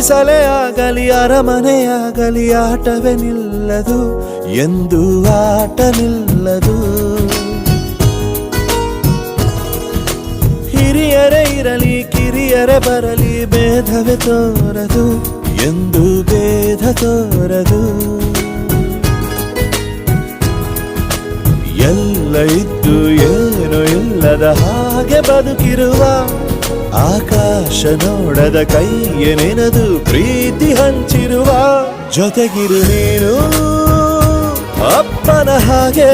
ಗುಡಿಸಲೇ ಆಗಲಿ ಅರಮನೆಯಾಗಲಿ ಆಟವೇ ನಿಲ್ಲದು ಎಂದು ಆಟ ನಿಲ್ಲದು. ಹಿರಿಯರೇ ಇರಲಿ ಕಿರಿಯರೇ ಬರಲಿ ಭೇದವೇ ತೋರದು ಎಂದು ಭೇದ ತೋರದು. ಎಲ್ಲ ಇದ್ದು ಏನು ಇಲ್ಲದ ಹಾಗೆ ಬದುಕಿರುವ ಆಕಾಶ ನೋಡದ ಕೈಯೇ ನೆನೆದು ಪ್ರೀತಿ ಹಂಚಿರುವ ಜೊತೆಗಿರು ನೀನು ಅಪ್ಪನ ಹಾಗೆ.